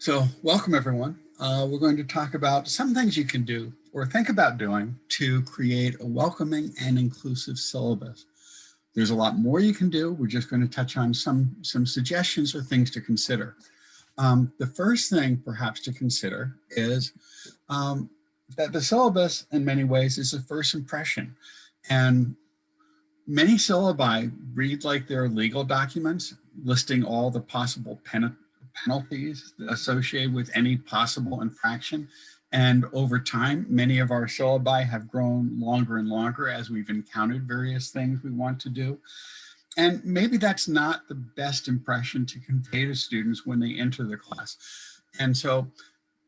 So welcome everyone. We're going to talk about some things you can do or think about doing to create a welcoming and inclusive syllabus. There's a lot more you can do. We're just going to touch on some suggestions or things to consider. The first thing perhaps to consider is that the syllabus in many ways is a first impression, and many syllabi read like they're legal documents listing all the possible penalties associated with any possible infraction. And over time, many of our syllabi have grown longer and longer as we've encountered various things we want to do. And maybe that's not the best impression to convey to students when they enter the class. And so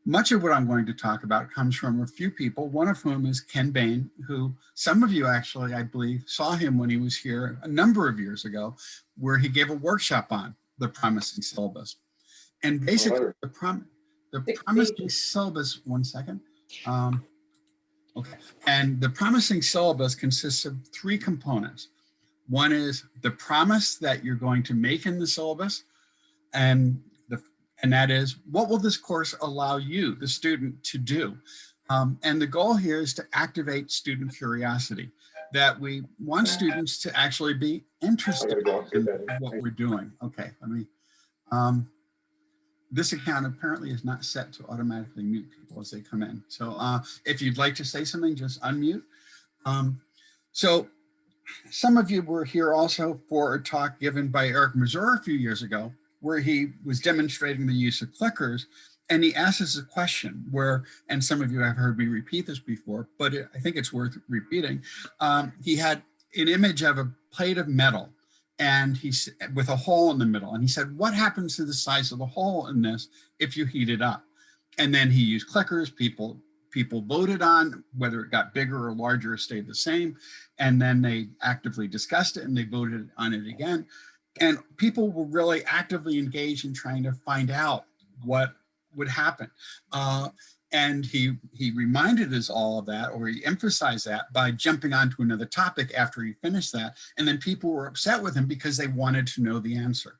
much of what I'm going to talk about comes from a few people, one of whom is Ken Bain, who some of you actually, I believe, saw him when he was here a number of years ago, where he gave a workshop on the promising syllabus. And basically the promising syllabus, one second. Okay, and the promising syllabus consists of three components. One is the promise that you're going to make in the syllabus, and that is, what will this course allow you, the student, to do? And the goal here is to activate student curiosity, that we want students to actually be interested in what we're doing. Okay, let me, this account apparently is not set to automatically mute people as they come in. So if you'd like to say something, just unmute. So some of you were here also for a talk given by Eric Mazur a few years ago, where he was demonstrating the use of clickers, and he asked us a question where, and some of you have heard me repeat this before, but I think it's worth repeating. He had an image of a plate of metal, and he's with a hole in the middle, and he said, what happens to the size of the hole in this if you heat it up? And then he used clickers. People voted on whether it got bigger or larger or stayed the same, and then they actively discussed it and they voted on it again. And people were really actively engaged in trying to find out what would happen. And he reminded us all of that, or he emphasized that by jumping onto another topic after he finished that. And then people were upset with him because they wanted to know the answer.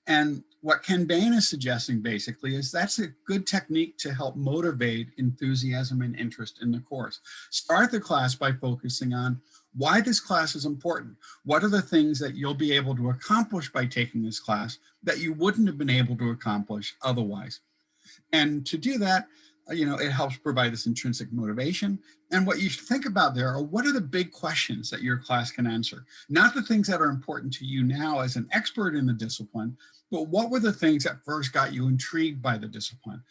And what Ken Bain is suggesting basically is that's a good technique to help motivate enthusiasm and interest in the course. Start the class by focusing on why this class is important. What are the things that you'll be able to accomplish by taking this class that you wouldn't have been able to accomplish otherwise? And to do that, it helps provide this intrinsic motivation. And what you should think about there are, what are the big questions that your class can answer? Not the things that are important to you now as an expert in the discipline, but what were the things that first got you intrigued by the discipline?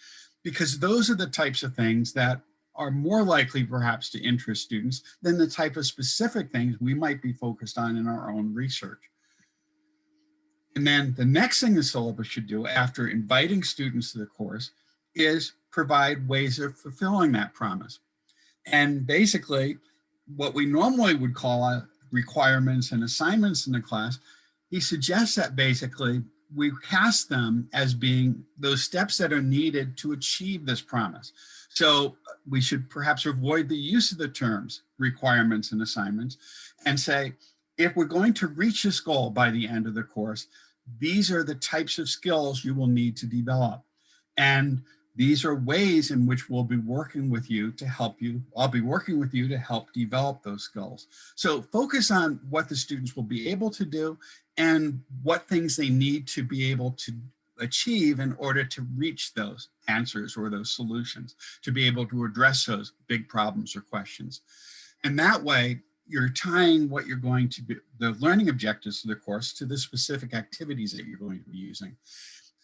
Because those are the types of things that are more likely perhaps to interest students than the type of specific things we might be focused on in our own research. And then the next thing the syllabus should do after inviting students to the course is provide ways of fulfilling that promise. And basically, what we normally would call requirements and assignments in the class, he suggests that basically we cast them as being those steps that are needed to achieve this promise. So we should perhaps avoid the use of the terms requirements and assignments and say, if we're going to reach this goal by the end of the course, these are the types of skills you will need to develop. And these are ways in which we'll be working with you to help you. I'll be working with you to help develop those skills. So focus on what the students will be able to do and what things they need to be able to achieve in order to reach those answers or those solutions, to be able to address those big problems or questions. And that way, you're tying what you're going to be, the learning objectives of the course, to the specific activities that you're going to be using.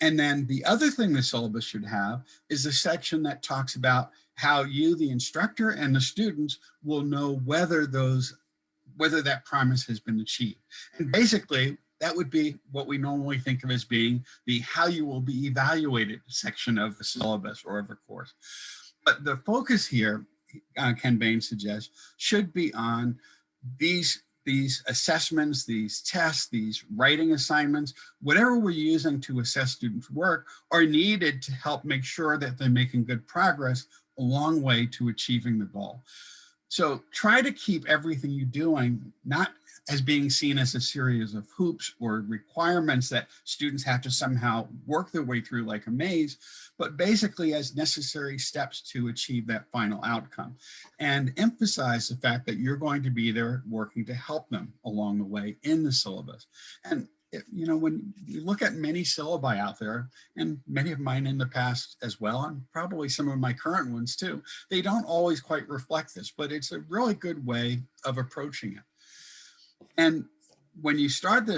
And then the other thing the syllabus should have is a section that talks about how you, the instructor, and the students will know whether that promise has been achieved. And basically, that would be what we normally think of as being the how you will be evaluated section of the syllabus or of a course. But the focus here, Ken Bain suggests, should be on these assessments, these tests, these writing assignments, whatever we're using to assess students' work are needed to help make sure that they're making good progress a long way to achieving the goal. So try to keep everything you're doing not as being seen as a series of hoops or requirements that students have to somehow work their way through like a maze, but basically as necessary steps to achieve that final outcome, and emphasize the fact that you're going to be there working to help them along the way in the syllabus. And you know, when you look at many syllabi out there, and many of mine in the past as well, and probably some of my current ones too, they don't always quite reflect this, but it's a really good way of approaching it. And when you start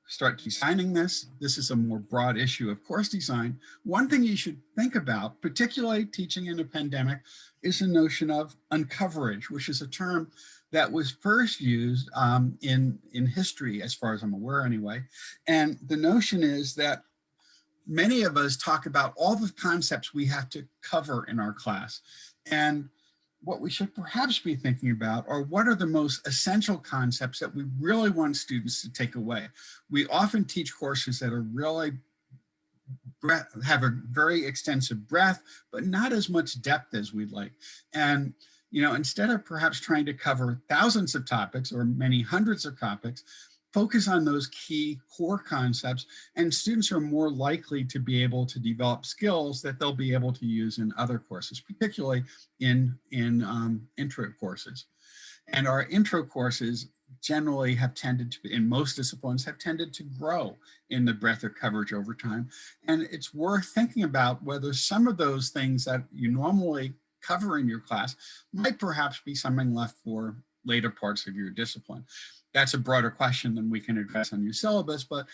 start designing this is a more broad issue of course design. One thing you should think about, particularly teaching in a pandemic, is the notion of uncoverage, which is a term that was first used in history, as far as I'm aware anyway. And the notion is that many of us talk about all the concepts we have to cover in our class. And what we should perhaps be thinking about are what are the most essential concepts that we really want students to take away. We often teach courses that are really have a very extensive breadth, but not as much depth as we'd like. And you know, instead of perhaps trying to cover thousands of topics or many hundreds of topics, focus on those key core concepts, and students are more likely to be able to develop skills that they'll be able to use in other courses, particularly in intro courses. And our intro courses generally have tended to, in most disciplines, have tended to grow in the breadth of coverage over time. And it's worth thinking about whether some of those things that you normally cover in your class might perhaps be something left for later parts of your discipline. That's a broader question than we can address on your syllabus, but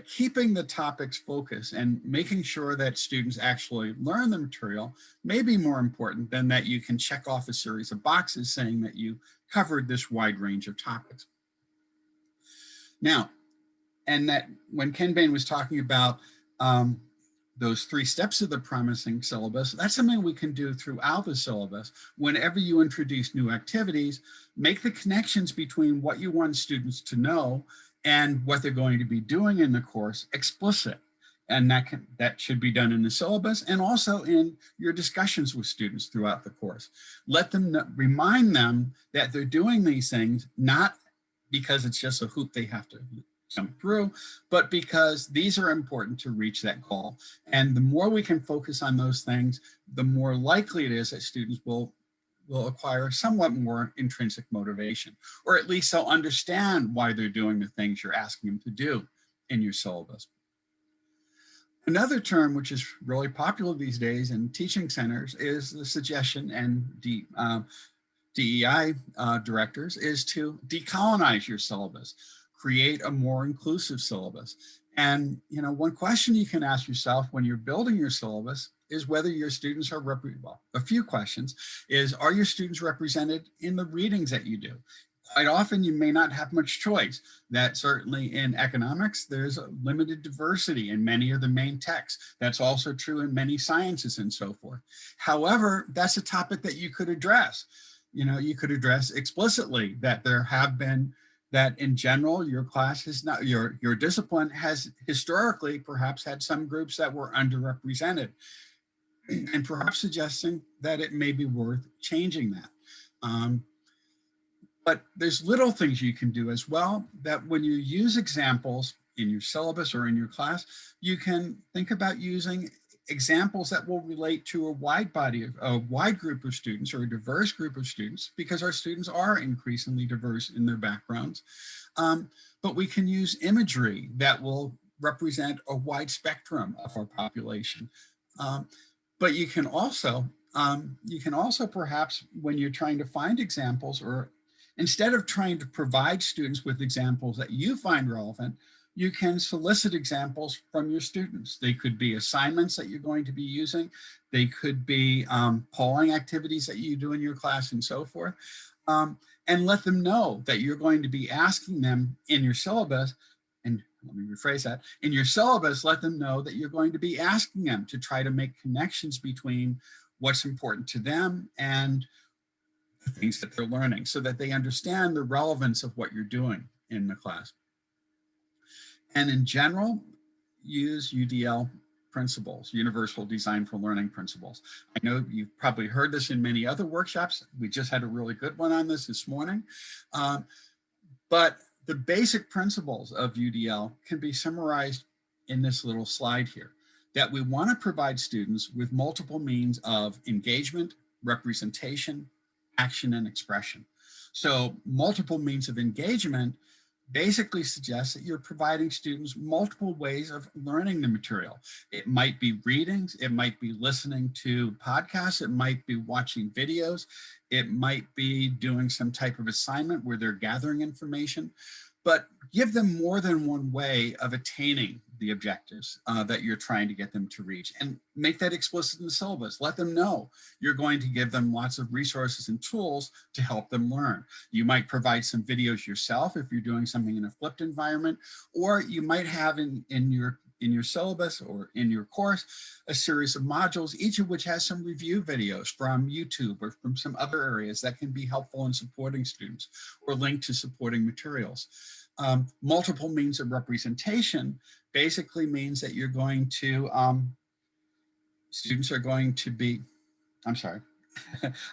keeping the topics focused and making sure that students actually learn the material may be more important than that you can check off a series of boxes saying that you covered this wide range of topics. Now, and that when Ken Bain was talking about those 3 steps of the promising syllabus, that's something we can do throughout the syllabus. Whenever you introduce new activities, make the connections between what you want students to know and what they're going to be doing in the course explicit. And that should be done in the syllabus and also in your discussions with students throughout the course. Let them remind them that they're doing these things, not because it's just a hoop they have to jump through, but because these are important to reach that goal. And the more we can focus on those things, the more likely it is that students will acquire somewhat more intrinsic motivation, or at least they'll understand why they're doing the things you're asking them to do in your syllabus. Another term which is really popular these days in teaching centers is the suggestion, and DEI directors, is to decolonize your syllabus, create a more inclusive syllabus. And you know, one question you can ask yourself when you're building your syllabus is whether your students are a few questions is, are your students represented in the readings that you do? Quite often you may not have much choice. That certainly in economics, there's a limited diversity in many of the main texts. That's also true in many sciences and so forth. However, that's a topic that you could address. You know, you could address explicitly that there have been, that in general, your class is not, your discipline has historically perhaps had some groups that were underrepresented, and perhaps suggesting that it may be worth changing that. But there's little things you can do as well, that when you use examples in your syllabus or in your class, you can think about using examples that will relate to a wide group of students or a diverse group of students, because our students are increasingly diverse in their backgrounds. But we can use imagery that will represent a wide spectrum of our population. But you can also perhaps, when you're trying to find examples, or instead of trying to provide students with examples that you find relevant, you can solicit examples from your students. They could be assignments that you're going to be using. They could be polling activities that you do in your class and so forth. And let them know that you're going to be asking them in your syllabus, and let me rephrase that, in your syllabus, let them know that you're going to be asking them to try to make connections between what's important to them and the things that they're learning, so that they understand the relevance of what you're doing in the class. And in general, use UDL principles, universal design for learning principles. I know you've probably heard this in many other workshops. We just had a really good one on this morning. But the basic principles of UDL can be summarized in this little slide here, that we want to provide students with multiple means of engagement, representation, action, and expression. So multiple means of engagement basically suggests that you're providing students multiple ways of learning the material. It might be readings, it might be listening to podcasts, it might be watching videos, it might be doing some type of assignment where they're gathering information, but give them more than one way of attaining the objectives that you're trying to get them to reach, and make that explicit in the syllabus. Let them know you're going to give them lots of resources and tools to help them learn. You might provide some videos yourself if you're doing something in a flipped environment, or you might have in your syllabus or in your course a series of modules, each of which has some review videos from YouTube or from some other areas that can be helpful in supporting students or linked to supporting materials. Multiple means of representation basically means that you're going to, students are going to be, I'm sorry,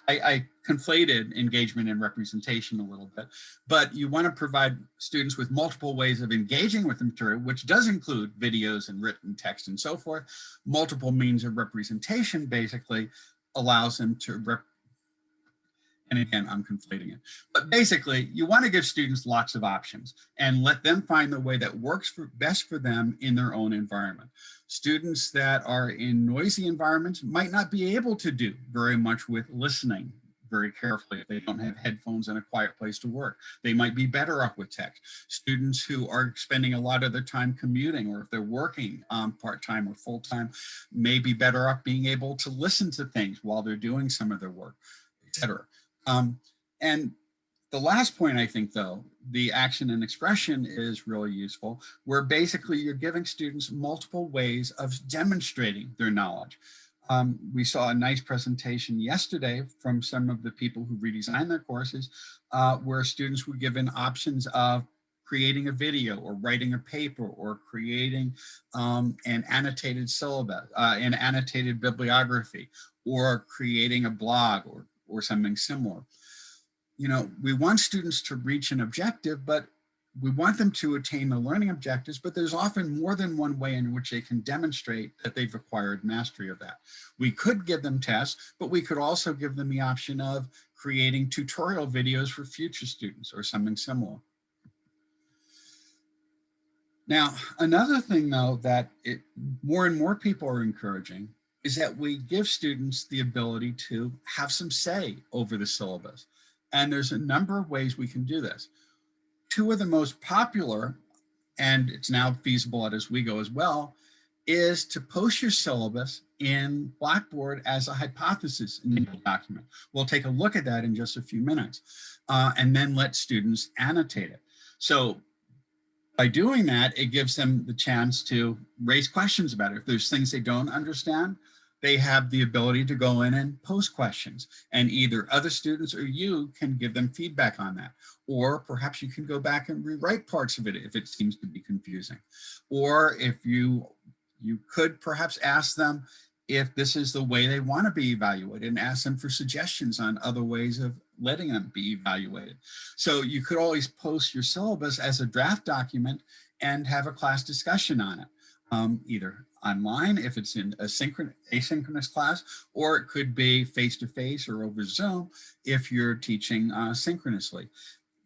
I conflated engagement and representation a little bit, but you want to provide students with multiple ways of engaging with the material, which does include videos and written text and so forth. Multiple means of representation basically allows them to and again, I'm conflating it. But basically, you want to give students lots of options and let them find the way that works best for them in their own environment. Students that are in noisy environments might not be able to do very much with listening very carefully if they don't have headphones and a quiet place to work. They might be better off with text. Students who are spending a lot of their time commuting, or if they're working part-time or full-time, may be better off being able to listen to things while they're doing some of their work, etc. And the last point, I think, though, the action and expression is really useful, where basically you're giving students multiple ways of demonstrating their knowledge. We saw a nice presentation yesterday from some of the people who redesigned their courses, where students were given options of creating a video or writing a paper or creating an annotated syllabus, an annotated bibliography, or creating a blog or something similar. You know, we want students to reach an objective, but we want them to attain the learning objectives, but there's often more than one way in which they can demonstrate that they've acquired mastery of that. We could give them tests, but we could also give them the option of creating tutorial videos for future students or something similar. Now, another thing, though, that more and more people are encouraging is that we give students the ability to have some say over the syllabus. And there's a number of ways we can do this. Two of the most popular, and it's now feasible at Oswego as well, is to post your syllabus in Blackboard as a hypothesis in the document. We'll take a look at that in just a few minutes, and then let students annotate it. So by doing that, it gives them the chance to raise questions about it. If there's things they don't understand, they have the ability to go in and post questions, and either other students or you can give them feedback on that. Or perhaps you can go back and rewrite parts of it if it seems to be confusing. Or if you could perhaps ask them if this is the way they want to be evaluated, and ask them for suggestions on other ways of letting them be evaluated. So you could always post your syllabus as a draft document and have a class discussion on it, either online if it's in a asynchronous class, or it could be face-to-face or over Zoom if you're teaching synchronously.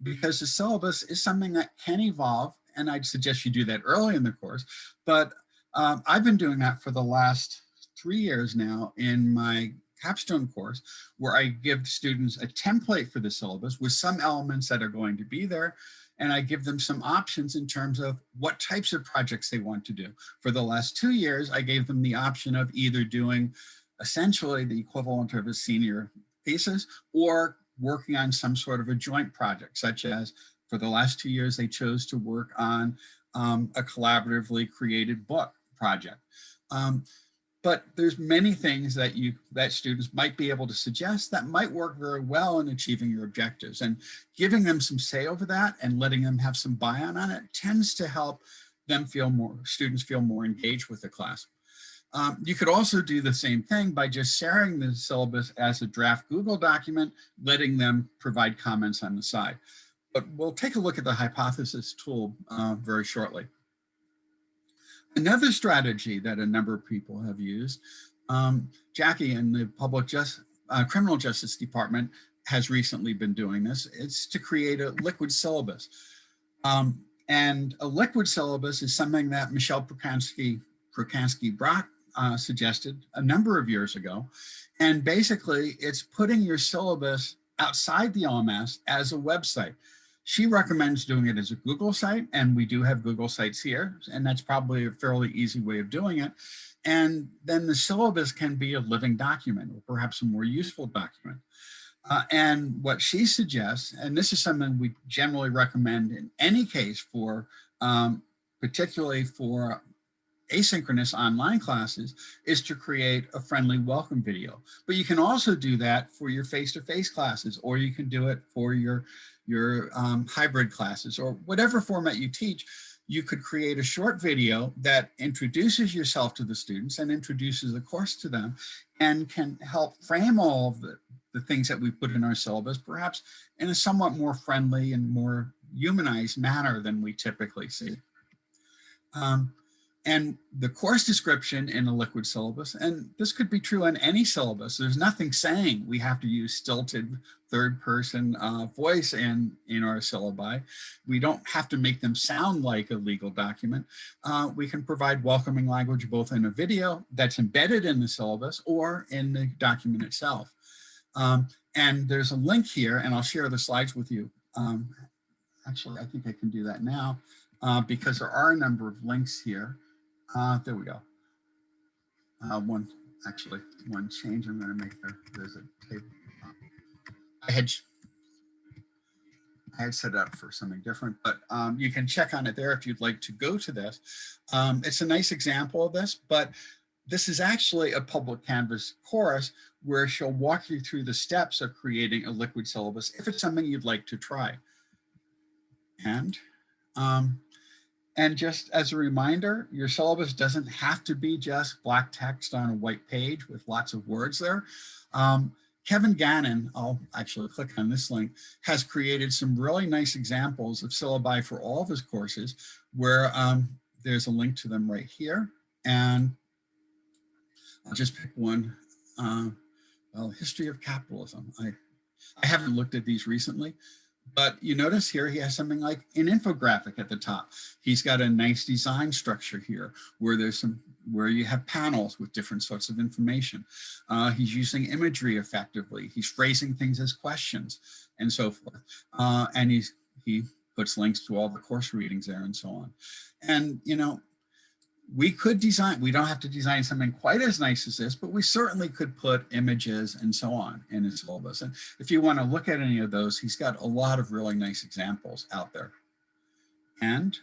Because the syllabus is something that can evolve, and I'd suggest you do that early in the course, but I've been doing that for the last 3 years now in my capstone course, where I give students a template for the syllabus with some elements that are going to be there, and I give them some options in terms of what types of projects they want to do. For the last 2 years, I gave them the option of either doing essentially the equivalent of a senior thesis or working on some sort of a joint project, such as for the last 2 years, they chose to work on a collaboratively created book project. But there's many things that students might be able to suggest that might work very well in achieving your objectives, and giving them some say over that and letting them have some buy-in on it tends to help them students feel more engaged with the class. You could also do the same thing by just sharing the syllabus as a draft Google document, letting them provide comments on the side. But we'll take a look at the hypothesis tool very shortly. Another strategy that a number of people have used, Jackie in the Criminal Justice Department has recently been doing this, it's to create a liquid syllabus. And a liquid syllabus is something that Michelle Prokansky-Brock suggested a number of years ago. And basically, it's putting your syllabus outside the LMS as a website. She recommends doing it as a Google site, and we do have Google sites here, and that's probably a fairly easy way of doing it. And then the syllabus can be a living document, or perhaps a more useful document. And what she suggests, and this is something we generally recommend in any case for, particularly for asynchronous online classes, is to create a friendly welcome video. But you can also do that for your face-to-face classes, or you can do it for your hybrid classes, or whatever format you teach. You could create a short video that introduces yourself to the students and introduces the course to them, and can help frame all of the things that we put in our syllabus, perhaps in a somewhat more friendly and more humanized manner than we typically see. And the course description in a liquid syllabus, and this could be true in any syllabus, there's nothing saying we have to use stilted third-person voice in our syllabi. We don't have to make them sound like a legal document. We can provide welcoming language both in a video that's embedded in the syllabus or in the document itself. And there's a link here, and I'll share the slides with you. Actually, I think I can do that now because there are a number of links here. There we go. One change I'm going to make there. There's a table. I had set it up for something different, but you can check on it there if you'd like to go to this. It's a nice example of this, but this is actually a public Canvas course where she'll walk you through the steps of creating a liquid syllabus if it's something you'd like to try. And just as a reminder, your syllabus doesn't have to be just black text on a white page with lots of words there. Kevin Gannon, I'll actually click on this link, has created some really nice examples of syllabi for all of his courses where there's a link to them right here. And I'll just pick one. Well, history of capitalism. I haven't looked at these recently, but you notice here he has something like an infographic at the top. He's got a nice design structure here where where you have panels with different sorts of information. He's using imagery effectively. He's phrasing things as questions and so forth. And he puts links to all the course readings there and so on. And you know, we don't have to design something quite as nice as this, but we certainly could put images and so on in his syllabus. And if you want to look at any of those, he's got a lot of really nice examples out there. And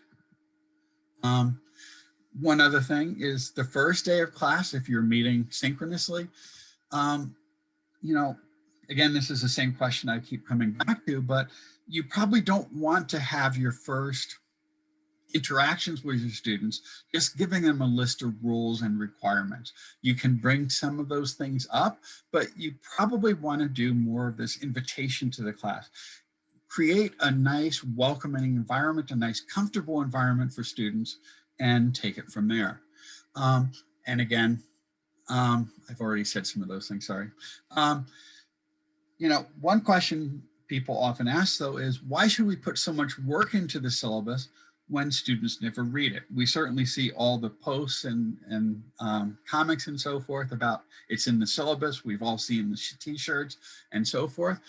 one other thing is the first day of class, if you're meeting synchronously, you know, again, this is the same question I keep coming back to, but you probably don't want to have your first interactions with your students just giving them a list of rules and requirements. You can bring some of those things up, but you probably want to do more of this invitation to the class. Create a nice welcoming environment, a nice comfortable environment for students, and take it from there. And again, I've already said some of those things, sorry. You know, one question people often ask though is, why should we put so much work into the syllabus when students never read it? We certainly see all the posts and comics and so forth about it's in the syllabus. We've all seen the t-shirts and so forth.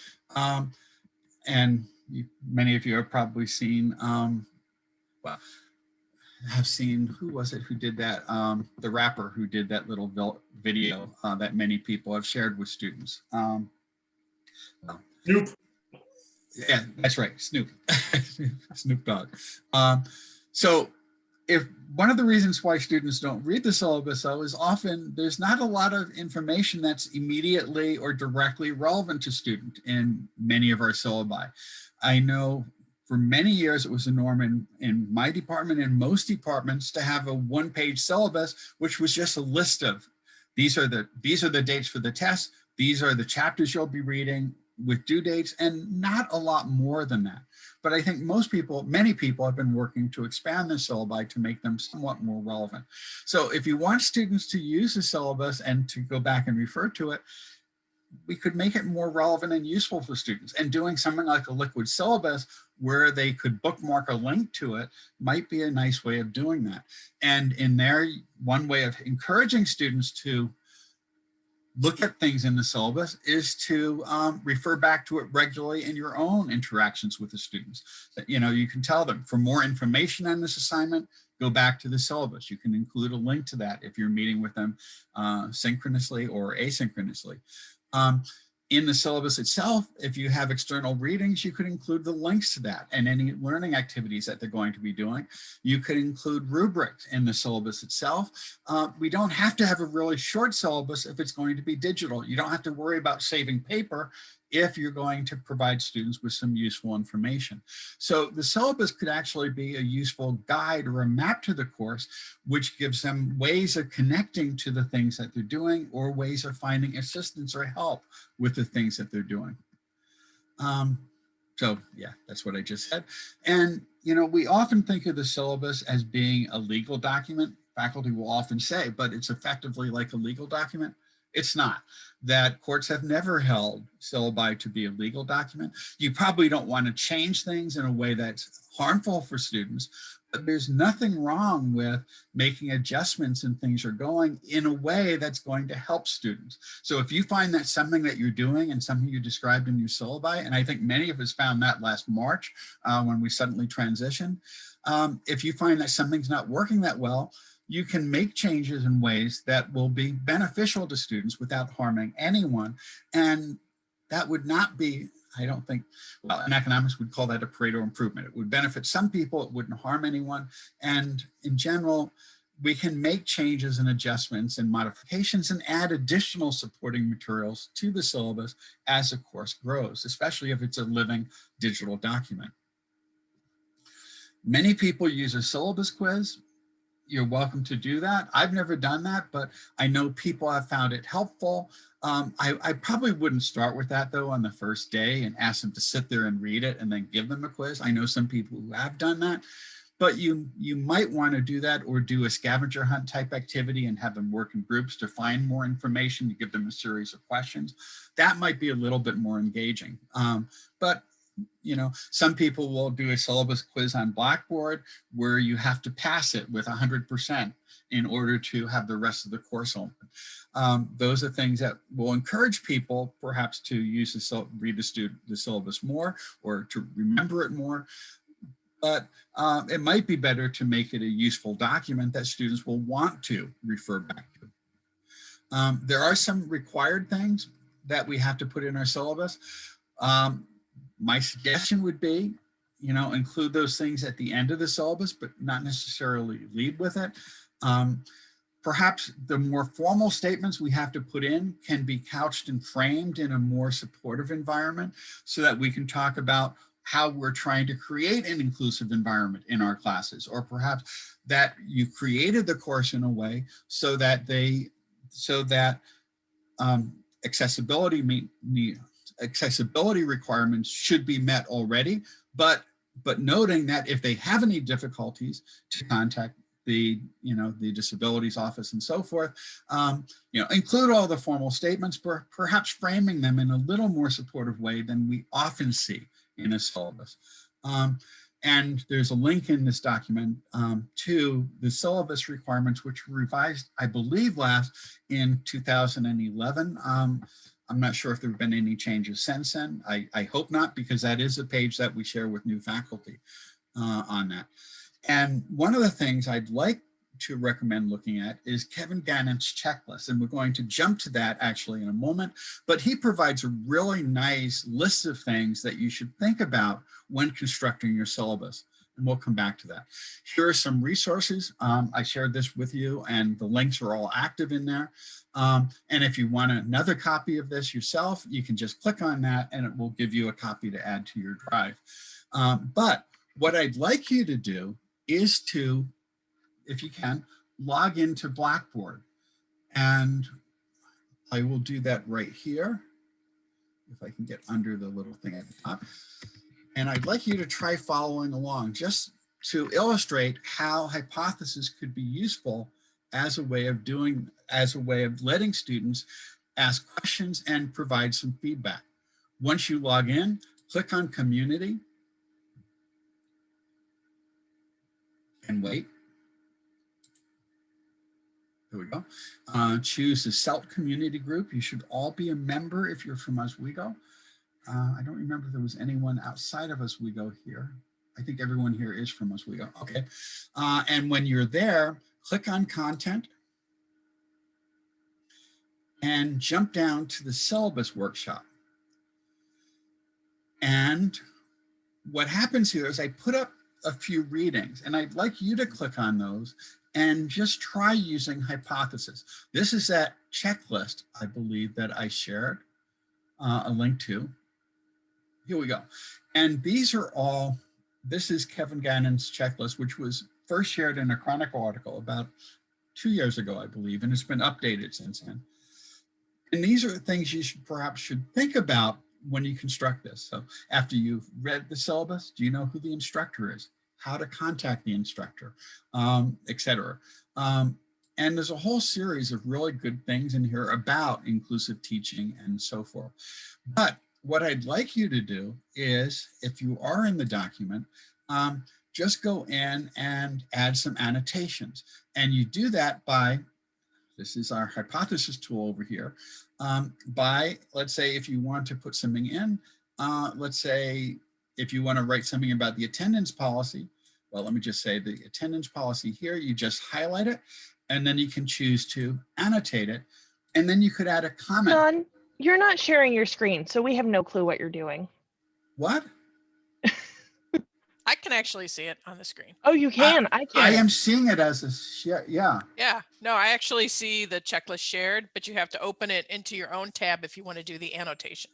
And many of you have probably seen, well, have seen, who was it who did that? The rapper who did that little video that many people have shared with students. Snoop. Yeah, that's right, Snoop. Snoop Dogg. So if one of the reasons why students don't read the syllabus though is often there's not a lot of information that's immediately or directly relevant to student in many of our syllabi. I know For many years, it was a norm in my department and most departments to have a one-page syllabus, which was just a list of these are the dates for the test. These are the chapters you'll be reading with due dates, and not a lot more than that. But I think many people have been working to expand the syllabi to make them somewhat more relevant. So if you want students to use the syllabus and to go back and refer to it, we could make it more relevant and useful for students. And doing something like a liquid syllabus where they could bookmark a link to it might be a nice way of doing that. And in there, one way of encouraging students to look at things in the syllabus is to refer back to it regularly in your own interactions with the students. You can tell them, for more information on this assignment, go back to the syllabus. You can include a link to that if you're meeting with them synchronously or asynchronously. In the syllabus itself, if you have external readings, you could include the links to that and any learning activities that they're going to be doing. You could include rubrics in the syllabus itself. We don't have to have a really short syllabus if it's going to be digital. You don't have to worry about saving paper if you're going to provide students with some useful information. So the syllabus could actually be a useful guide or a map to the course, which gives them ways of connecting to the things that they're doing or ways of finding assistance or help with the things that they're doing. So yeah, that's what I just said. And we often think of the syllabus as being a legal document. Faculty will often say, but it's effectively like a legal document. It's not. That courts have never held syllabi to be a legal document. You probably don't want to change things in a way that's harmful for students, but there's nothing wrong with making adjustments and things are going in a way that's going to help students. So if you find that something that you're doing and something you described in your syllabi, and I think many of us found that last March when we suddenly transitioned, if you find that something's not working that well, you can make changes in ways that will be beneficial to students without harming anyone. And that would not be, I don't think, well, in economics, we'd call that a Pareto improvement. It would benefit some people, it wouldn't harm anyone. And in general, we can make changes and adjustments and modifications and add additional supporting materials to the syllabus as the course grows, especially if it's a living digital document. Many people use a syllabus quiz. You're welcome to do that. I've never done that, but I know people have found it helpful. I probably wouldn't start with that though on the first day and ask them to sit there and read it and then give them a quiz. I know some people who have done that, but you might want to do that or do a scavenger hunt type activity and have them work in groups to find more information, to give them a series of questions. That might be a little bit more engaging. But some people will do a syllabus quiz on Blackboard where you have to pass it with 100% in order to have the rest of the course open. Those are things that will encourage people perhaps to read the syllabus more or to remember it more. But it might be better to make it a useful document that students will want to refer back to. There are some required things that we have to put in our syllabus. My suggestion would be, include those things at the end of the syllabus, but not necessarily lead with it. Perhaps the more formal statements we have to put in can be couched and framed in a more supportive environment so that we can talk about how we're trying to create an inclusive environment in our classes, or perhaps that you created the course in a way so that accessibility requirements should be met already, but noting that if they have any difficulties, to contact the disabilities office and so forth. Include all the formal statements, but perhaps framing them in a little more supportive way than we often see in a syllabus. And there's a link in this document to the syllabus requirements, which were revised, I believe, last in 2011. I'm not sure if there have been any changes since then. I hope not, because that is a page that we share with new faculty on that. And one of the things I'd like to recommend looking at is Kevin Gannons' checklist. And we're going to jump to that actually in a moment, but he provides a really nice list of things that you should think about when constructing your syllabus. And we'll come back to that. Here are some resources. I shared this with you and the links are all active in there. And if you want another copy of this yourself, you can just click on that and it will give you a copy to add to your drive. But what I'd like you to do is to, if you can, log into Blackboard. And I will do that right here, if I can get under the little thing at the top. And I'd like you to try following along just to illustrate how hypothesis could be useful as a way of letting students ask questions and provide some feedback. Once you log in, click on Community and wait. There we go. Choose the CELT community group. You should all be a member if you're from Oswego. I don't remember if there was anyone outside of Oswego here. I think everyone here is from Oswego. Okay. And when you're there, click on Content and jump down to the Syllabus workshop. And what happens here is I put up a few readings, and I'd like you to click on those and just try using hypothesis. This is that checklist, I believe, that I shared a link to. Here we go. And these are all, this is Kevin Gannons' checklist, which was first shared in a Chronicle article about 2 years ago, I believe, and it's been updated since then. And these are the things you should think about when you construct this. So after you've read the syllabus, do you know who the instructor is? How to contact the instructor, etc. And there's a whole series of really good things in here about inclusive teaching and so forth. But what I'd like you to do is, if you are in the document, just go in and add some annotations. And you do that by, this is our hypothesis tool over here, by, let's say, if you want to put something in, let's say, if you want to write something about the attendance policy, well, let me just say the attendance policy here, you just highlight it, and then you can choose to annotate it, and then you could add a comment. John, you're not sharing your screen, so we have no clue what you're doing. What? I can actually see it on the screen. Oh, you can. I can't. I am seeing it as a share. Yeah. Yeah, no, I actually see the checklist shared, but you have to open it into your own tab if you want to do the annotation.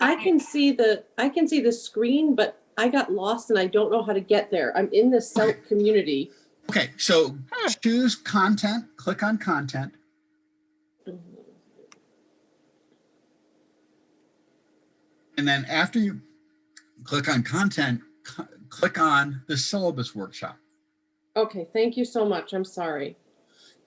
I can see the screen, but I got lost and I don't know how to get there. I'm in the CELT community. Okay, so choose content, click on content. And then after you click on content, click on the syllabus workshop. Okay, thank you so much. I'm sorry.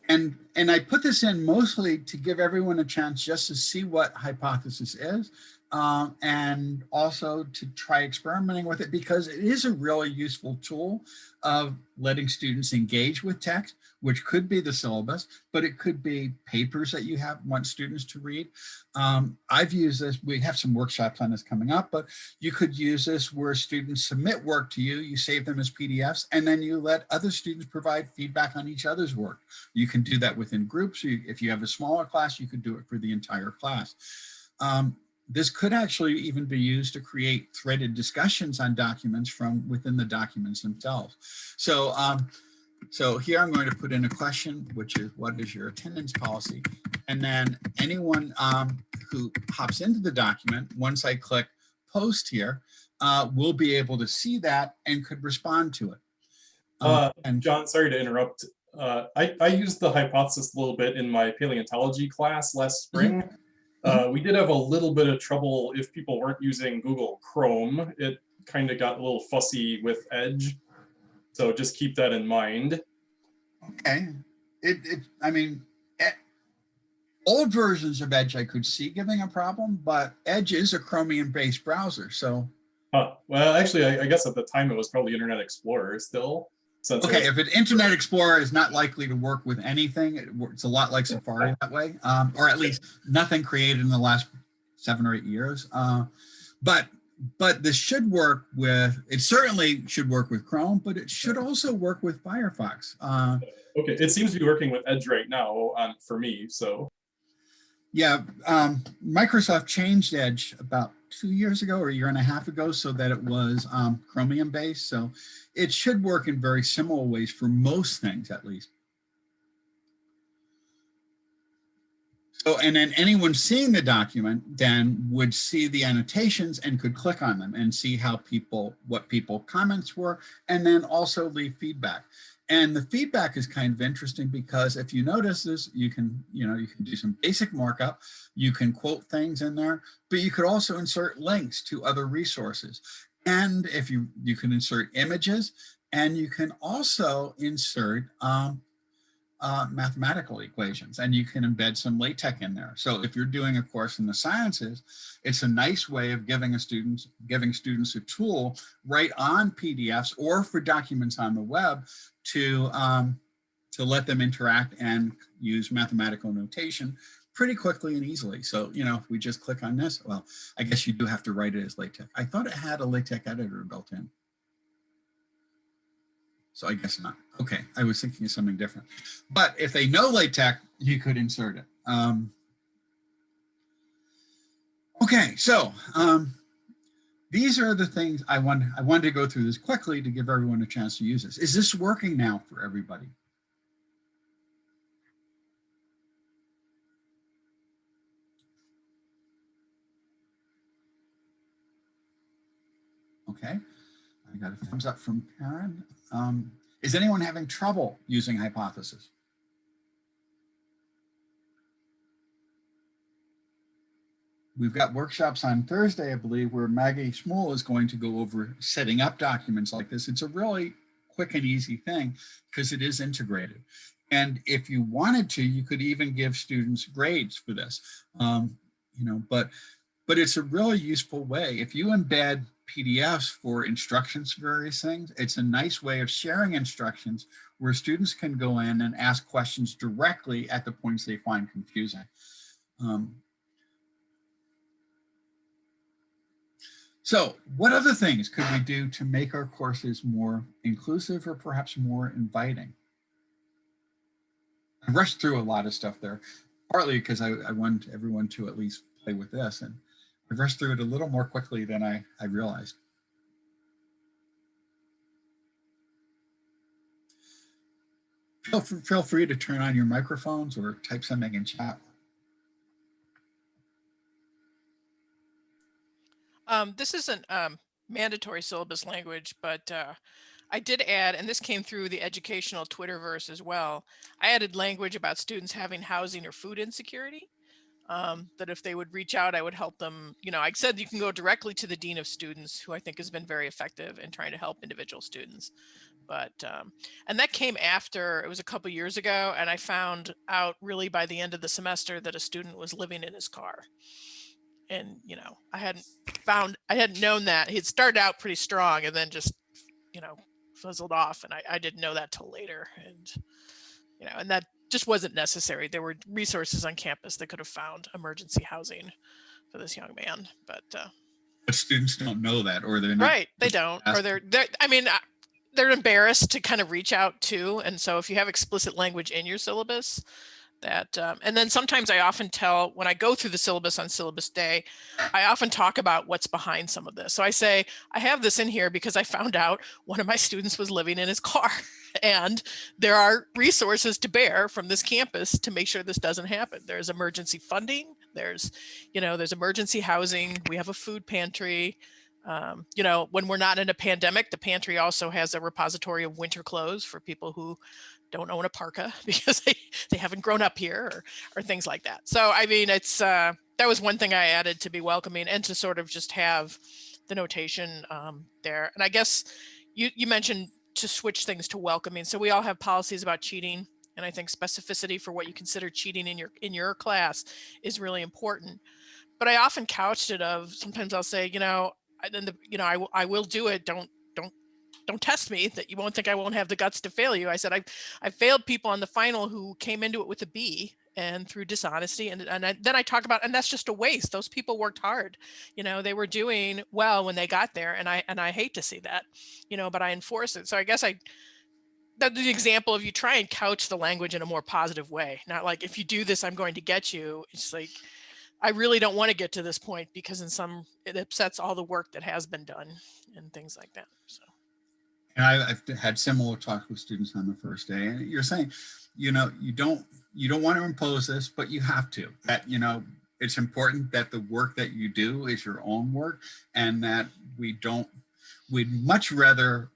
And I put this in mostly to give everyone a chance just to see what hypothesis is, and also to try experimenting with it, because it is a really useful tool of letting students engage with text, which could be the syllabus, but it could be papers that you want students to read. I've used this, we have some workshops on this coming up, but you could use this where students submit work to you, you save them as PDFs, and then you let other students provide feedback on each other's work. You can do that within groups. If you have a smaller class, you could do it for the entire class. This could actually even be used to create threaded discussions on documents from within the documents themselves. So, so here I'm going to put in a question, which is, what is your attendance policy? And then anyone who hops into the document, once I click post here, will be able to see that and could respond to it. And John, sorry to interrupt. I used the hypothesis a little bit in my paleontology class last spring. We did have a little bit of trouble if people weren't using Google Chrome. It kind of got a little fussy with Edge. So just keep that in mind. Okay. I mean, old versions of Edge I could see giving a problem, but Edge is a Chromium-based browser, so. Well, actually, I guess at the time it was probably Internet Explorer still. Okay, if an Internet Explorer is not likely to work with anything, it's a lot like Safari that way, or at least nothing created in the last 7 or 8 years. But this should work with, it certainly should work with Chrome, but it should also work with Firefox. Okay, it seems to be working with Edge right now for me, so. Yeah, Microsoft changed Edge about 2 years ago or a year and a half ago so that it was Chromium based. So it should work in very similar ways for most things, at least. So, and then anyone seeing the document then would see the annotations and could click on them and see how what people comments were, and then also leave feedback. And the feedback is kind of interesting because if you notice this, you can do some basic markup, you can quote things in there, but you could also insert links to other resources. And if you can insert images, and you can also insert mathematical equations, and you can embed some LaTeX in there. So if you're doing a course in the sciences, it's a nice way of giving students a tool right on PDFs or for documents on the web to let them interact and use mathematical notation pretty quickly and easily. So, if we just click on this, well, I guess you do have to write it as LaTeX. I thought it had a LaTeX editor built in. So I guess not. Okay, I was thinking of something different. But if they know LaTeX, you could insert it. Okay, so these are the things I wanted to go through this quickly to give everyone a chance to use this. Is this working now for everybody? Okay, I got a thumbs up from Karen. Is anyone having trouble using Hypothesis? We've got workshops on Thursday, I believe, where Maggie Schmuel is going to go over setting up documents like this. It's a really quick and easy thing because it is integrated. And if you wanted to, you could even give students grades for this. But it's a really useful way. If you embed PDFs for instructions for various things, it's a nice way of sharing instructions where students can go in and ask questions directly at the points they find confusing. So what other things could we do to make our courses more inclusive or perhaps more inviting? I rushed through a lot of stuff there, partly because I want everyone to at least play with this, and I rushed through it a little more quickly than I realized. Feel free to turn on your microphones or type something in chat. This isn't mandatory syllabus language, but I did add, and this came through the educational Twitterverse as well, I added language about students having housing or food insecurity. That if they would reach out, I would help them. I said you can go directly to the Dean of Students, who I think has been very effective in trying to help individual students. But, and that came after, it was a couple years ago, and I found out really by the end of the semester that a student was living in his car. And, I hadn't known that. He had started out pretty strong and then just, fizzled off. And I didn't know that till later. And, and that just wasn't necessary. There were resources on campus that could have found emergency housing for this young man, but students don't know that, or they're not. Right, they don't, or they're embarrassed to kind of reach out too. And so if you have explicit language in your syllabus, that and then sometimes I often tell, when I go through the syllabus on syllabus day, I often talk about what's behind some of this. So I say, I have this in here because I found out one of my students was living in his car, and there are resources to bear from this campus to make sure this doesn't happen. There's emergency funding, there's emergency housing, we have a food pantry. When we're not in a pandemic, the pantry also has a repository of winter clothes for people who don't own a parka because they haven't grown up here, or things like that. So, I mean, it's that was one thing I added to be welcoming and to sort of just have the notation there. And I guess you mentioned to switch things to welcoming. So we all have policies about cheating. And I think specificity for what you consider cheating in your class is really important. But I often couched it of, sometimes I'll say, I will do it. Don't test me, that you won't think I won't have the guts to fail you. I said, I failed people on the final who came into it with a B and through dishonesty. And then I talk about, and that's just a waste. Those people worked hard. They were doing well when they got there. And I hate to see that, but I enforce it. So I guess that's the example of, you try and couch the language in a more positive way. Not like, if you do this, I'm going to get you. It's like, I really don't want to get to this point because it upsets all the work that has been done and things like that. So. And I've had similar talks with students on the first day, and you're saying, you don't you don't want to impose this, but you have to. That, you know, it's important that the work that you do is your own work, and that we'd much rather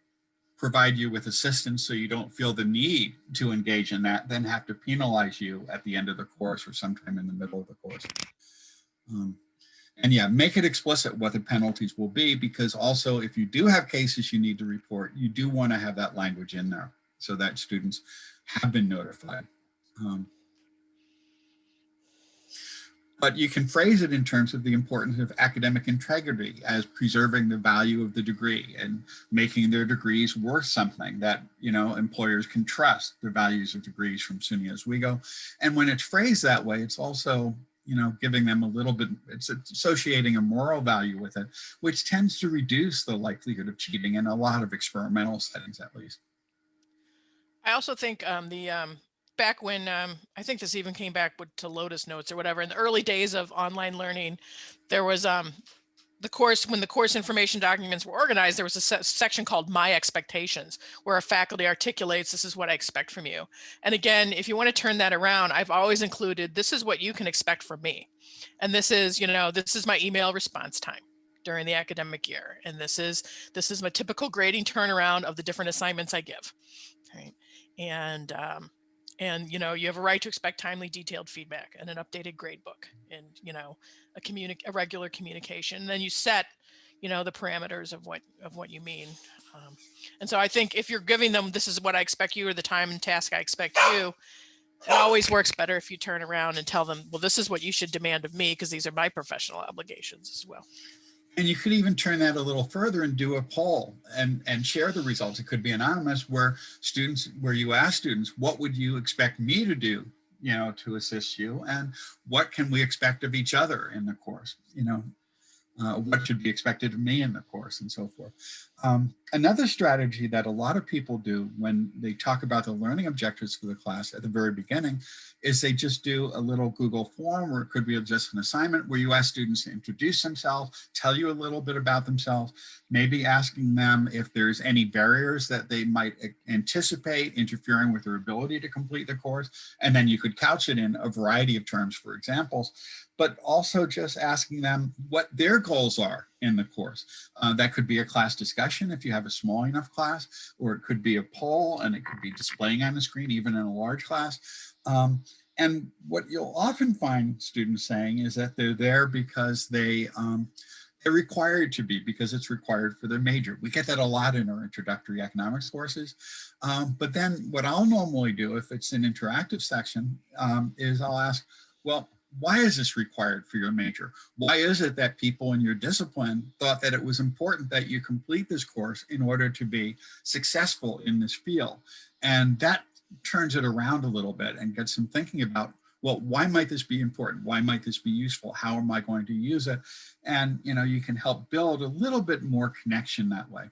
provide you with assistance so you don't feel the need to engage in that than have to penalize you at the end of the course or sometime in the middle of the course. And yeah, make it explicit what the penalties will be, because also if you do have cases you need to report, you do want to have that language in there so that students have been notified. But you can phrase it in terms of the importance of academic integrity as preserving the value of the degree and making their degrees worth something that, you know, employers can trust the values of degrees from SUNY Oswego. And when it's phrased that way, it's also, you know, giving them a little bit, it's associating a moral value with it, which tends to reduce the likelihood of cheating in a lot of experimental settings, at least. I also think back when, I think this even came back to Lotus Notes or whatever, in the early days of online learning, there was the course, when the course information documents were organized, there was a section called My Expectations, where a faculty articulates, this is what I expect from you. And again, if you want to turn that around, I've always included, this is what you can expect from me. And this is, you know, this is my email response time during the academic year. And this is my typical grading turnaround of the different assignments I give. Right? And you know, you have a right to expect timely, detailed feedback and an updated grade book, and you know, a regular communication. And then you set, you know, the parameters of what you mean. And so I think if you're giving them, this is what I expect you, or the time and task I expect you, it always works better if you turn around and tell them, well, this is what you should demand of me, because these are my professional obligations as well. And you could even turn that a little further and do a poll and share the results. It could be anonymous, where you ask students, what would you expect me to do, you know, to assist you? And what can we expect of each other in the course? You know, what should be expected of me in the course, and so forth. Another strategy that a lot of people do when they talk about the learning objectives for the class at the very beginning is they just do a little Google form, or it could be just an assignment where you ask students to introduce themselves, tell you a little bit about themselves, maybe asking them if there's any barriers that they might anticipate interfering with their ability to complete the course. And then you could couch it in a variety of terms for examples, but also just asking them what their goals are in the course. That could be a class discussion if you have a small enough class, or it could be a poll, and it could be displaying on the screen even in a large class. And what you'll often find students saying is that they're there because they're required to be, because it's required for their major. We get that a lot in our introductory economics courses. But then what I'll normally do, if it's an interactive section, is I'll ask, well, why is this required for your major? Why is it that people in your discipline thought that it was important that you complete this course in order to be successful in this field? And that turns it around a little bit and gets them thinking about, well, why might this be important? Why might this be useful? How am I going to use it? And, you know, you can help build a little bit more connection that way.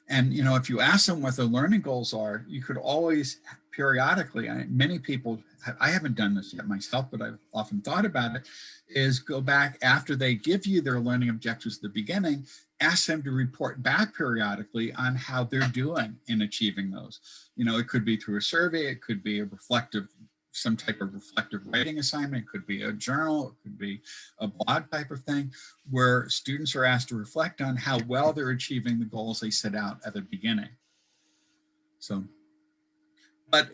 And, you know, if you ask them what their learning goals are, you could always periodically, many people, I haven't done this yet myself, but I've often thought about it, is go back after they give you their learning objectives at the beginning, ask them to report back periodically on how they're doing in achieving those. You know, it could be through a survey, it could be some type of reflective writing assignment, it could be a journal, it could be a blog type of thing, where students are asked to reflect on how well they're achieving the goals they set out at the beginning. So, but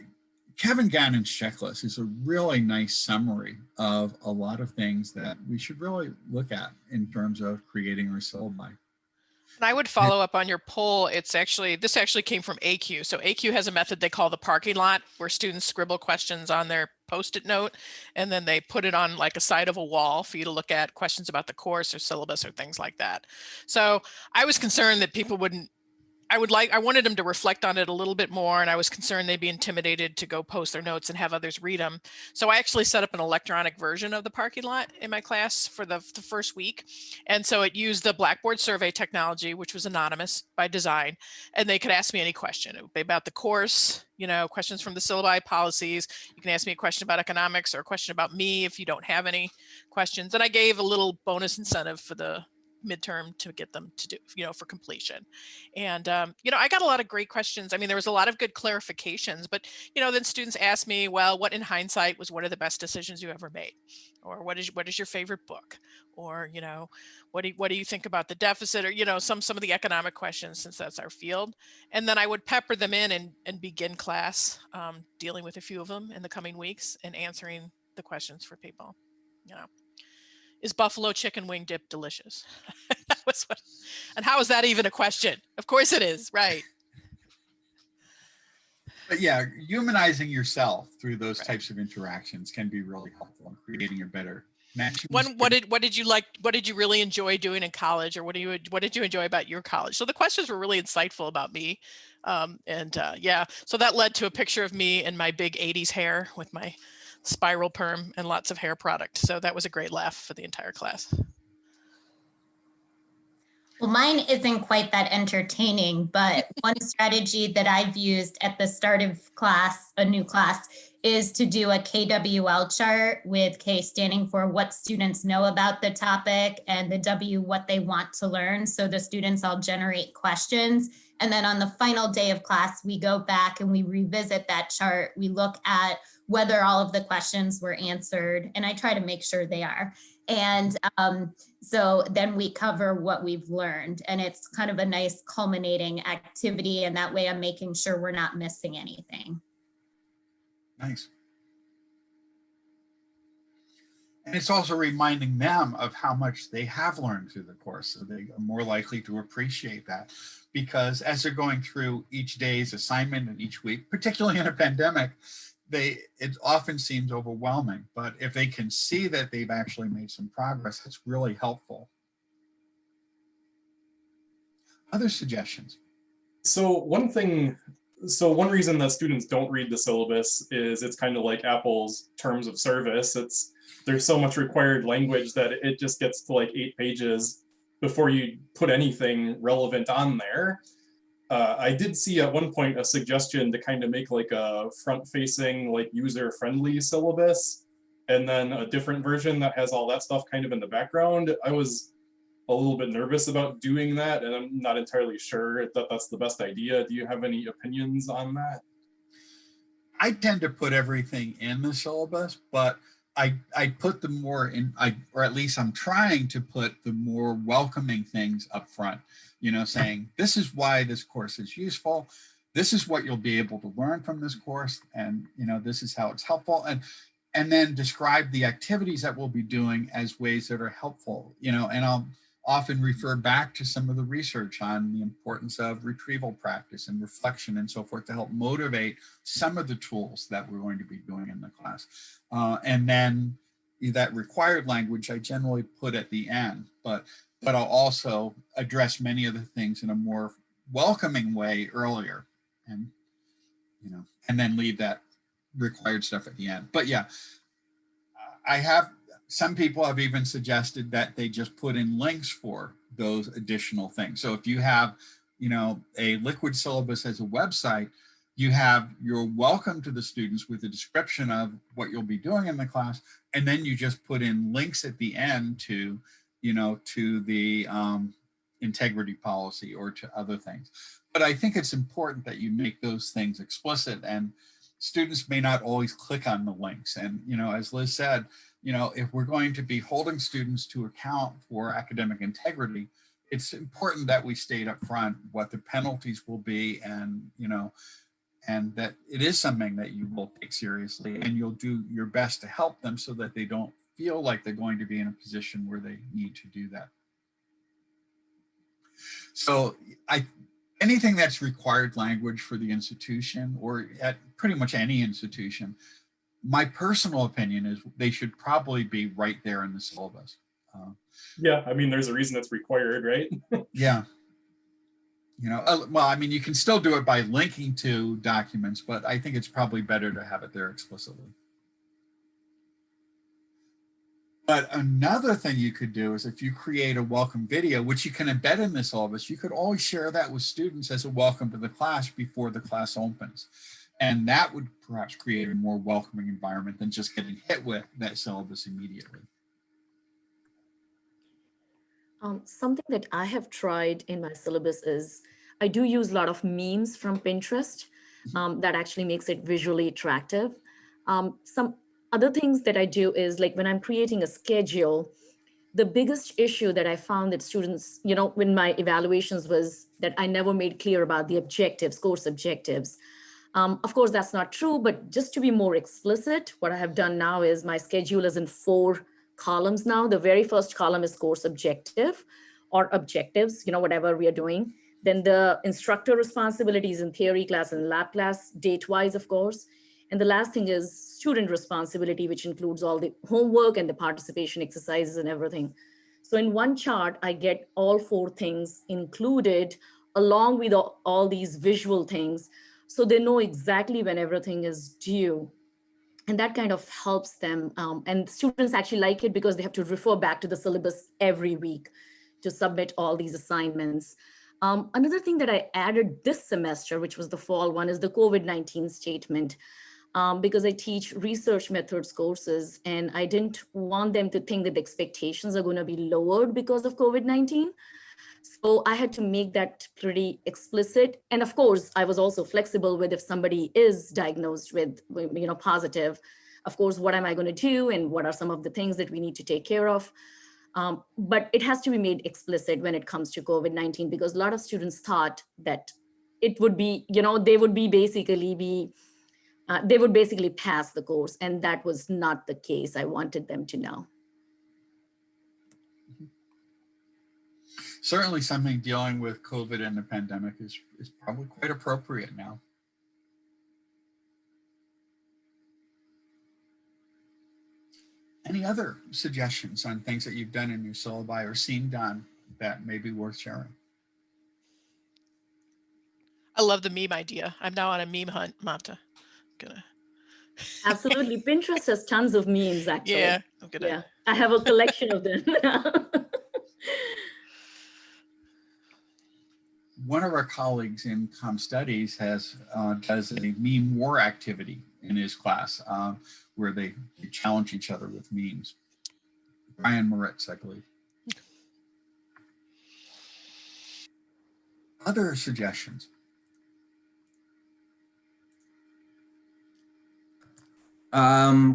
Kevin Gannon's checklist is a really nice summary of a lot of things that we should really look at in terms of creating our syllabi. And I would follow up on your poll. This actually came from AQ. So AQ has a method they call the parking lot, where students scribble questions on their Post-it note, and then they put it on like a side of a wall for you to look at questions about the course or syllabus or things like that. So I was concerned that people wouldn't, I wanted them to reflect on it a little bit more, and I was concerned they'd be intimidated to go post their notes and have others read them. So I actually set up an electronic version of the parking lot in my class for the first week. And so it used the Blackboard survey technology, which was anonymous by design, and they could ask me any question. It would be about the course, you know, questions from the syllabi, policies. You can ask me a question about economics or a question about me if you don't have any questions. And I gave a little bonus incentive for the midterm to get them to do, for completion. And, I got a lot of great questions. I mean, there was a lot of good clarifications, but, then students asked me, well, what in hindsight was one of the best decisions you ever made? Or what is your favorite book? Or, what do you think about the deficit? Or, some of the economic questions, since that's our field. And then I would pepper them in and begin class dealing with a few of them in the coming weeks and answering the questions for people. Is buffalo chicken wing dip delicious? That was what, and how is that even a question? Of course it is, right? But yeah, humanizing yourself through those Right. types of interactions can be really helpful in creating a better match. What did you like? What did you really enjoy doing in college, or what did you enjoy about your college? So the questions were really insightful about me, yeah. So that led to a picture of me in my big '80s hair with my spiral perm and lots of hair product. So that was a great laugh for the entire class. Well, mine isn't quite that entertaining, but one strategy that I've used at the start of class, a new class, is to do a KWL chart, with K standing for what students know about the topic and the W what they want to learn. So the students all generate questions. And then on the final day of class, we go back and we revisit that chart. We look at whether all of the questions were answered, and I try to make sure they are. And so then we cover what we've learned, and it's kind of a nice culminating activity. And that way I'm making sure we're not missing anything. Nice. And it's also reminding them of how much they have learned through the course, so they are more likely to appreciate that. Because as they're going through each day's assignment and each week, particularly in a pandemic, it often seems overwhelming. But if they can see that they've actually made some progress, it's really helpful. Other suggestions? So one reason that students don't read the syllabus is it's kind of like Apple's terms of service. There's so much required language that it just gets to like 8 pages before you put anything relevant on there. I did see at one point a suggestion to kind of make like a front-facing, like user-friendly syllabus, and then a different version that has all that stuff kind of in the background. I was a little bit nervous about doing that, and I'm not entirely sure that that's the best idea. Do you have any opinions on that? I tend to put everything in the syllabus, but I put the more in, or at least I'm trying to put the more welcoming things up front, saying this is why this course is useful. This is what you'll be able to learn from this course. And, this is how it's helpful. And then describe the activities that we'll be doing as ways that are helpful, and I'll often refer back to some of the research on the importance of retrieval practice and reflection and so forth to help motivate some of the tools that we're going to be doing in the class. And then that required language I generally put at the end, but I'll also address many of the things in a more welcoming way earlier, and and then leave that required stuff at the end. But yeah, some people have even suggested that they just put in links for those additional things. So if you have, a liquid syllabus as a website, you have your welcome to the students with a description of what you'll be doing in the class. And then you just put in links at the end to, to the integrity policy or to other things. But I think it's important that you make those things explicit, and students may not always click on the links. And, as Liz said, if we're going to be holding students to account for academic integrity, it's important that we state up front what the penalties will be, and, and that it is something that you will take seriously, and you'll do your best to help them so that they don't feel like they're going to be in a position where they need to do that. So anything that's required language for the institution, or at pretty much any institution, my personal opinion is they should probably be right there in the syllabus. Yeah, I mean, there's a reason it's required, right? Yeah. Well, I mean, you can still do it by linking to documents, but I think it's probably better to have it there explicitly. But another thing you could do is if you create a welcome video, which you can embed in the syllabus, you could always share that with students as a welcome to the class before the class opens. And that would perhaps create a more welcoming environment than just getting hit with that syllabus immediately. Something that I have tried in my syllabus is I do use a lot of memes from Pinterest that actually makes it visually attractive. Some other things that I do is like when I'm creating a schedule, the biggest issue that I found that students, when my evaluations was that I never made clear about the objectives, course objectives. Of course, that's not true, but just to be more explicit, what I have done now is my schedule is in 4 columns now. The very first column is course objective or objectives, whatever we are doing. Then the instructor responsibilities in theory class and lab class, date-wise, of course. And the last thing is student responsibility, which includes all the homework and the participation exercises and everything. So in one chart, I get all 4 things included along with all these visual things. So they know exactly when everything is due. And that kind of helps them. And students actually like it because they have to refer back to the syllabus every week to submit all these assignments. Another thing that I added this semester, which was the fall one, is the COVID-19 statement. Because I teach research methods courses and I didn't want them to think that the expectations are going to be lowered because of COVID-19. So I had to make that pretty explicit. And of course, I was also flexible with if somebody is diagnosed with, positive, of course, what am I going to do? And what are some of the things that we need to take care of? But it has to be made explicit when it comes to COVID-19, because a lot of students thought that it would be, they would basically pass the course, and that was not the case. I wanted them to know. Certainly something dealing with COVID and the pandemic is probably quite appropriate now. Any other suggestions on things that you've done in your syllabi or seen done that may be worth sharing? I love the meme idea. I'm now on a meme hunt, Manta. Absolutely. Pinterest has tons of memes, actually. Yeah, I'm gonna. Yeah, I have a collection of them. One of our colleagues in Com Studies does a meme war activity in his class where they challenge each other with memes. Brian Moritz, I believe. Other suggestions?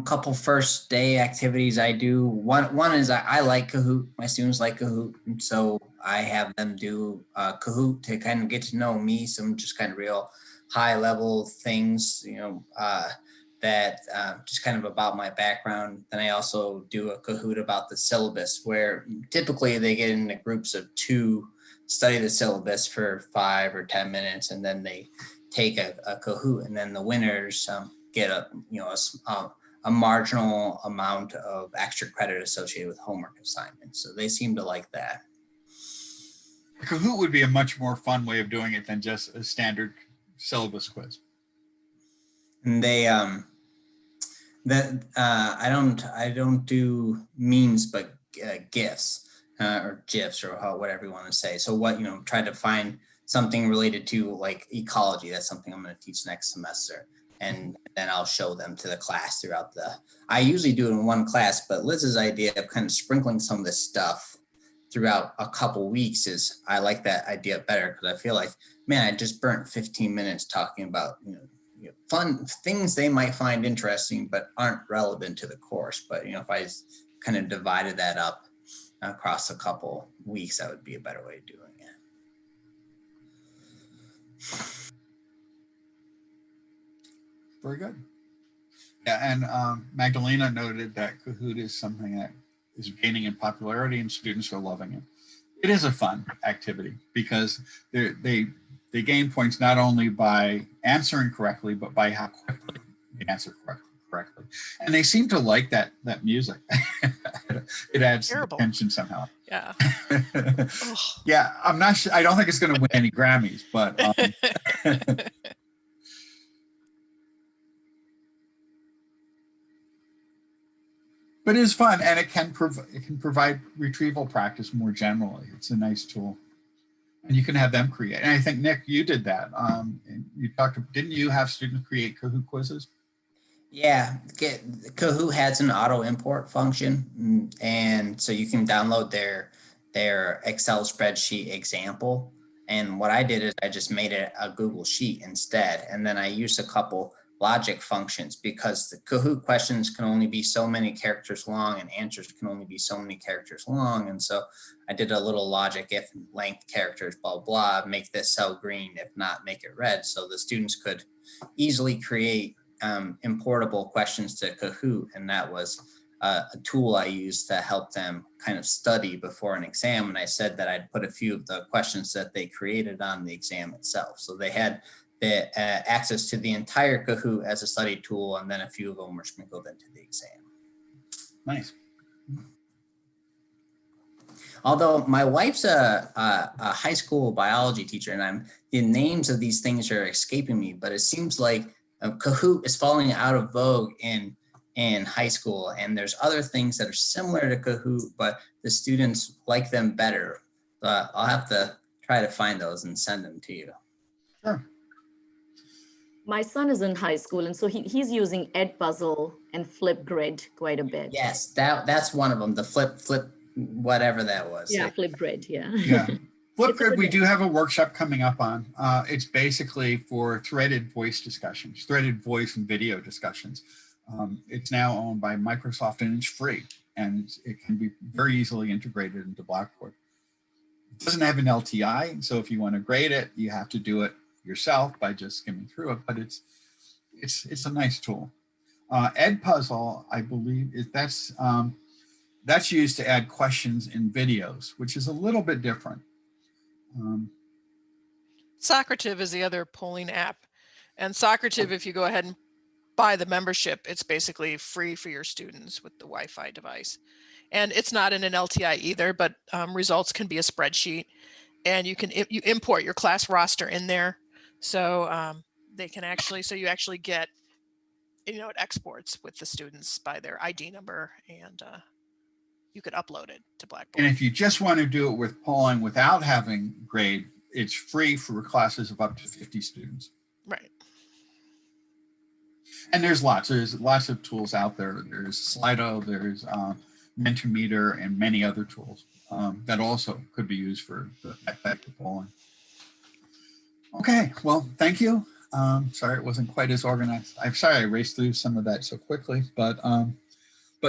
Couple first day activities I do. One is I like Kahoot. My students like Kahoot, and so I have them do Kahoot to kind of get to know me, some just kind of real high level things, that just kind of about my background. Then I also do a Kahoot about the syllabus, where typically they get into groups of 2, study the syllabus for 5 or 10 minutes, and then they take a Kahoot, and then the winners get a marginal amount of extra credit associated with homework assignments. So they seem to like that. Kahoot would be a much more fun way of doing it than just a standard syllabus quiz. And they I don't do memes, but GIFs or GIFs or whatever you want to say. So try to find something related to like ecology. That's something I'm going to teach next semester. And then I'll show them to the class throughout I usually do it in one class, but Liz's idea of kind of sprinkling some of this stuff throughout a couple weeks I like that idea better, because I feel like, man, I just burnt 15 minutes talking about, fun things they might find interesting, but aren't relevant to the course. But, if I kind of divided that up across a couple weeks, that would be a better way of doing it. Very good. Yeah, and Magdalena noted that Kahoot is something that is gaining in popularity and students are loving it. It is a fun activity because they gain points not only by answering correctly, but by how quickly they answer correctly. And they seem to like that music. It adds tension somehow. Yeah. Yeah, I'm not sure. I don't think it's going to win any Grammys, but but it is fun, and it can provide retrieval practice more generally. It's a nice tool, and you can have them create. And I think Nick, you did that. Didn't you have students create Kahoot quizzes? Yeah, Kahoot has an auto import function, and so you can download their their Excel spreadsheet example. And what I did is I just made it a Google Sheet instead. And then I used a couple logic functions because the Kahoot questions can only be so many characters long and answers can only be so many characters long. And so I did a little logic, if length characters, blah, blah, make this cell green, if not, make it red. So the students could easily create importable questions to Kahoot. And that was a tool I used to help them kind of study before an exam. And I said that I'd put a few of the questions that they created on the exam itself. So they had the access to the entire Kahoot as a study tool, and then a few of them were sprinkled into the exam. Nice. Although my wife's a high school biology teacher, and the names of these things are escaping me, but it seems like Kahoot is falling out of vogue in high school, and there's other things that are similar to Kahoot, but the students like them better. I'll have to try to find those and send them to you. Sure. My son is in high school, and so he's using EdPuzzle and Flipgrid quite a bit. Yes, that's one of them. The flip, whatever that was. Yeah, Flipgrid. Yeah. Yeah. Flipgrid, we do have a workshop coming up on. It's basically for threaded voice discussions, threaded voice and video discussions. It's now owned by Microsoft and it's free, and it can be very easily integrated into Blackboard. It doesn't have an LTI, so if you want to grade it, you have to do it yourself by just skimming through it, but it's a nice tool. EdPuzzle, I believe, that's used to add questions in videos, which is a little bit different. Socrative is the other polling app. And Socrative, if you go ahead and buy the membership, it's basically free for your students with the Wi-Fi device. And it's not in an LTI either, but results can be a spreadsheet, and you import your class roster in there. So they can actually, so you actually get, it exports with the students by their ID number, and you could upload it to Blackboard. And if you just want to do it with polling without having grade, it's free for classes of up to 50 students. Right. And there's lots of tools out there. There's Slido, there's Mentimeter, and many other tools that also could be used for that type of polling. Okay, well, thank you. Sorry it wasn't quite as organized. I'm sorry I raced through some of that so quickly, but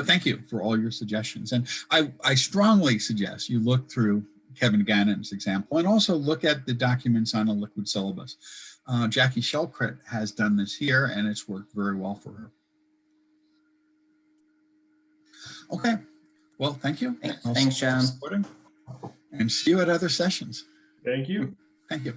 thank you for all your suggestions. And I strongly suggest you look through Kevin Gannon's example and also look at the documents on a liquid syllabus. Jackie Shellcrit has done this here, and it's worked very well for her. Okay, well, thank you. Thanks, John. And see you at other sessions. Thank you. Thank you.